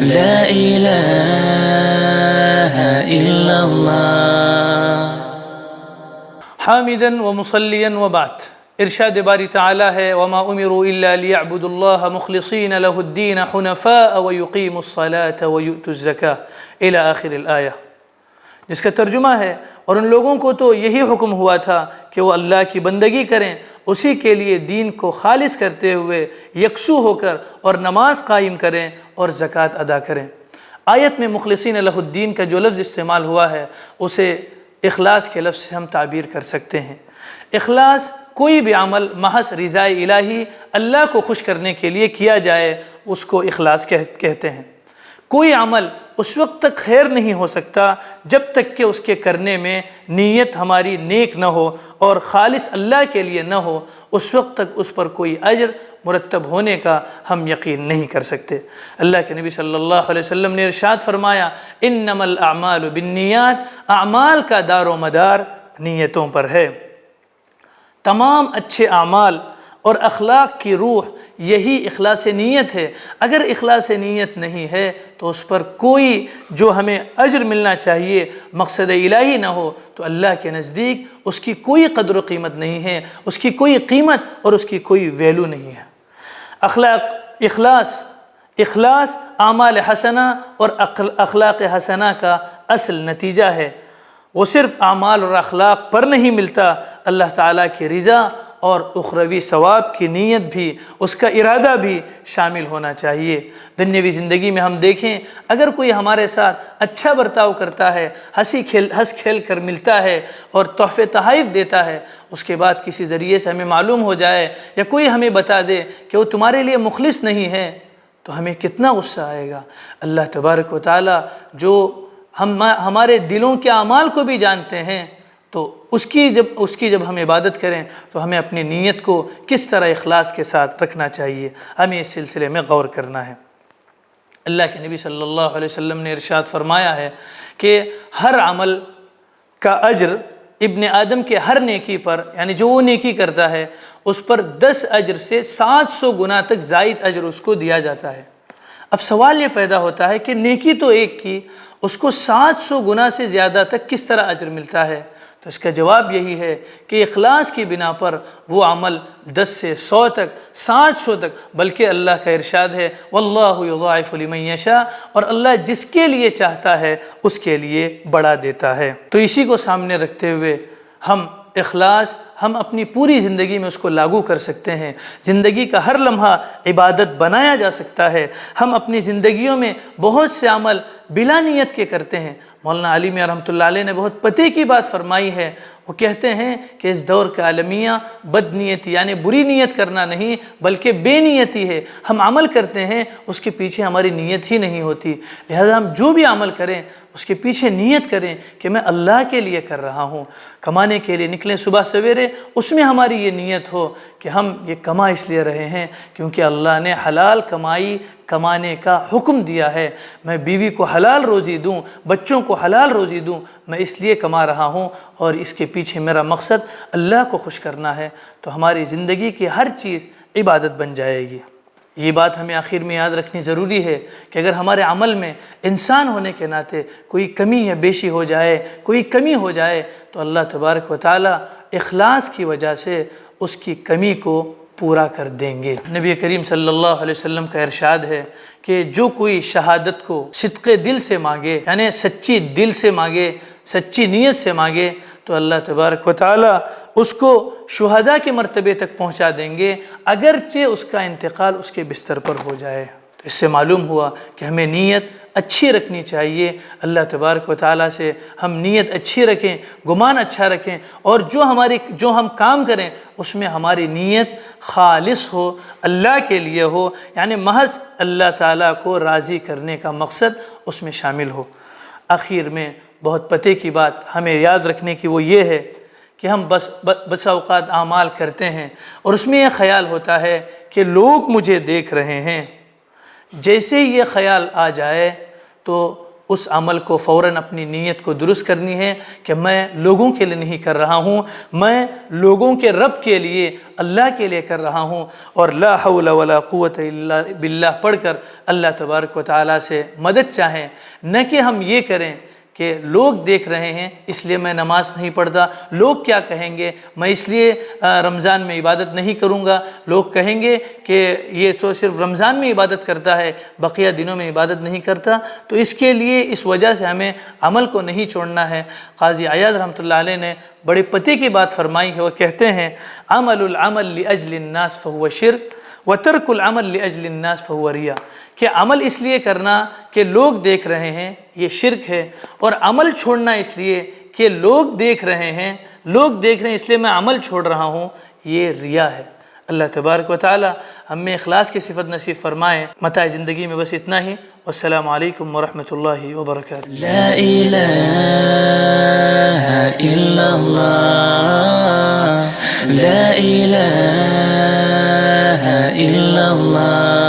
لا إله إلا الله. حامدا ومصليا وبعد. ارشاد باری تعالی ہے وما امروا الا ليعبدوا الله مخلصين له الدين حنفاء ويقيموا الصلاة ويؤتوا الزكاة الى آخر الآیہ، جس کا ترجمہ ہے اور ان لوگوں کو تو یہی حکم ہوا تھا کہ وہ اللہ کی بندگی کریں، اسی کے لیے دین کو خالص کرتے ہوئے یکسو ہو کر اور نماز قائم کریں اور زکوٰۃ ادا کریں۔ آیت میں مخلصین لہ الدین کا جو لفظ استعمال ہوا ہے اسے اخلاص کے لفظ سے ہم تعبیر کر سکتے ہیں۔ اخلاص کوئی بھی عمل محض رضا الہی اللہ کو خوش کرنے کے لیے کیا جائے اس کو اخلاص کہتے ہیں۔ کوئی عمل اس وقت تک خیر نہیں ہو سکتا جب تک کہ اس کے کرنے میں نیت ہماری نیک نہ ہو اور خالص اللہ کے لیے نہ ہو، اس وقت تک اس پر کوئی اجر مرتب ہونے کا ہم یقین نہیں کر سکتے۔ اللہ کے نبی صلی اللہ علیہ وسلم نے ارشاد فرمایا انما الاعمال بالنیات، اعمال کا دار و مدار نیتوں پر ہے۔ تمام اچھے اعمال اور اخلاق کی روح یہی اخلاص نیت ہے۔ اگر اخلاص نیت نہیں ہے تو اس پر کوئی جو ہمیں اجر ملنا چاہیے مقصد الہی نہ ہو تو اللہ کے نزدیک اس کی کوئی قدر و قیمت نہیں ہے، اس کی کوئی قیمت اور اس کی کوئی ویلو نہیں ہے۔ اخلاص اعمال حسنہ اور اخلاق حسنہ کا اصل نتیجہ ہے۔ وہ صرف اعمال اور اخلاق پر نہیں ملتا، اللہ تعالیٰ کی رضا اور اخروی ثواب کی نیت بھی، اس کا ارادہ بھی شامل ہونا چاہیے۔ دنیاوی زندگی میں ہم دیکھیں اگر کوئی ہمارے ساتھ اچھا برتاؤ کرتا ہے، ہنس کھیل کر ملتا ہے اور تحفے تحائف دیتا ہے، اس کے بعد کسی ذریعے سے ہمیں معلوم ہو جائے یا کوئی ہمیں بتا دے کہ وہ تمہارے لیے مخلص نہیں ہے تو ہمیں کتنا غصہ آئے گا۔ اللہ تبارک و تعالیٰ جو ہمارے دلوں کے اعمال کو بھی جانتے ہیں تو اس کی جب ہم عبادت کریں تو ہمیں اپنی نیت کو کس طرح اخلاص کے ساتھ رکھنا چاہیے، ہمیں اس سلسلے میں غور کرنا ہے۔ اللہ کے نبی صلی اللہ علیہ وسلم نے ارشاد فرمایا ہے کہ ہر عمل کا اجر ابن آدم کے ہر نیکی پر، یعنی جو وہ نیکی کرتا ہے اس پر 10 اجر سے 700 گنا تک زائد اجر اس کو دیا جاتا ہے۔ اب سوال یہ پیدا ہوتا ہے کہ نیکی تو ایک کی، اس کو 700 گنا سے زیادہ تک کس طرح اجر ملتا ہے؟ تو اس کا جواب یہی ہے کہ اخلاص کی بنا پر وہ عمل 10 سے 100 تک 700 تک، بلکہ اللہ کا ارشاد ہے واللہ یضاعف لمن یشاء، اور اللہ جس کے لیے چاہتا ہے اس کے لیے بڑھا دیتا ہے۔ تو اسی کو سامنے رکھتے ہوئے ہم اپنی پوری زندگی میں اس کو لاگو کر سکتے ہیں۔ زندگی کا ہر لمحہ عبادت بنایا جا سکتا ہے۔ ہم اپنی زندگیوں میں بہت سے عمل بلا نیت کے کرتے ہیں۔ مولانا علی میاں رحمۃ اللہ علیہ نے بہت پتے کی بات فرمائی ہے، وہ کہتے ہیں کہ اس دور کا عالمیہ بد نیتی یعنی بری نیت کرنا نہیں بلکہ بے نیتی ہے۔ ہم عمل کرتے ہیں اس کے پیچھے ہماری نیت ہی نہیں ہوتی، لہذا ہم جو بھی عمل کریں اس کے پیچھے نیت کریں کہ میں اللہ کے لیے کر رہا ہوں، کمانے کے لیے نکلیں صبح سویرے، اس میں ہماری یہ نیت ہو کہ ہم یہ کما اس لیے رہے ہیں کیونکہ اللہ نے حلال کمانے کا حکم دیا ہے، میں بیوی کو حلال روزی دوں، بچوں کو حلال روزی دوں، میں اس لیے کما رہا ہوں اور اس کے پیچھے میرا مقصد اللہ کو خوش کرنا ہے، تو ہماری زندگی کی ہر چیز عبادت بن جائے گی۔ یہ بات ہمیں آخر میں یاد رکھنی ضروری ہے کہ اگر ہمارے عمل میں انسان ہونے کے ناطے کوئی کمی یا بیشی ہو جائے، کوئی کمی ہو جائے تو اللہ تبارک و تعالی اخلاص کی وجہ سے اس کی کمی کو پورا کر دیں گے۔ نبی کریم صلی اللہ علیہ وسلم کا ارشاد ہے کہ جو کوئی شہادت کو صدق دل سے مانگے، یعنی سچی دل سے مانگے، سچی نیت سے مانگے، تو اللہ تبارک و تعالی اس کو شہداء کے مرتبے تک پہنچا دیں گے، اگرچہ اس کا انتقال اس کے بستر پر ہو جائے۔ تو اس سے معلوم ہوا کہ ہمیں نیت اچھی رکھنی چاہیے، اللہ تبارک و تعالیٰ سے ہم نیت اچھی رکھیں، گمان اچھا رکھیں، اور جو ہم کام کریں اس میں ہماری نیت خالص ہو، اللہ کے لیے ہو، یعنی محض اللہ تعالیٰ کو راضی کرنے کا مقصد اس میں شامل ہو۔ آخر میں بہت پتے کی بات ہمیں یاد رکھنے کی وہ یہ ہے کہ ہم بس اوقات اعمال کرتے ہیں اور اس میں یہ خیال ہوتا ہے کہ لوگ مجھے دیکھ رہے ہیں۔ جیسے ہی یہ خیال آ جائے تو اس عمل کو فوراً اپنی نیت کو درست کرنی ہے کہ میں لوگوں کے لیے نہیں کر رہا ہوں، میں لوگوں کے رب کے لیے، اللہ کے لیے کر رہا ہوں، اور لا حول ولا قوت الا باللہ پڑھ کر اللہ تبارک و تعالیٰ سے مدد چاہیں، نہ کہ ہم یہ کریں کہ لوگ دیکھ رہے ہیں اس لیے میں نماز نہیں پڑھتا، لوگ کیا کہیں گے، میں اس لیے رمضان میں عبادت نہیں کروں گا، لوگ کہیں گے کہ یہ تو صرف رمضان میں عبادت کرتا ہے، بقیہ دنوں میں عبادت نہیں کرتا۔ تو اس کے لیے اس وجہ سے ہمیں عمل کو نہیں چھوڑنا ہے۔ قاضی عیاض رحمۃ اللہ علیہ نے بڑے پتے کی بات فرمائی ہے، وہ کہتے ہیں عمل العمل لاجل الناس فهو شرک وترک العمل لاجل الناس فهو ریا، کہ عمل اس لیے کرنا کہ لوگ دیکھ رہے ہیں یہ شرک ہے، اور عمل چھوڑنا اس لیے کہ لوگ دیکھ رہے ہیں، لوگ دیکھ رہے ہیں اس لیے میں عمل چھوڑ رہا ہوں، یہ ریا ہے۔ اللہ تبارک و تعالی ہم میں اخلاص کی صفت نصیب فرمائے۔ متاع زندگی میں بس اتنا ہی، والسلام علیکم ورحمۃ اللہ وبرکاتہ۔ لا إله إلا الله، لا إله إلا الله،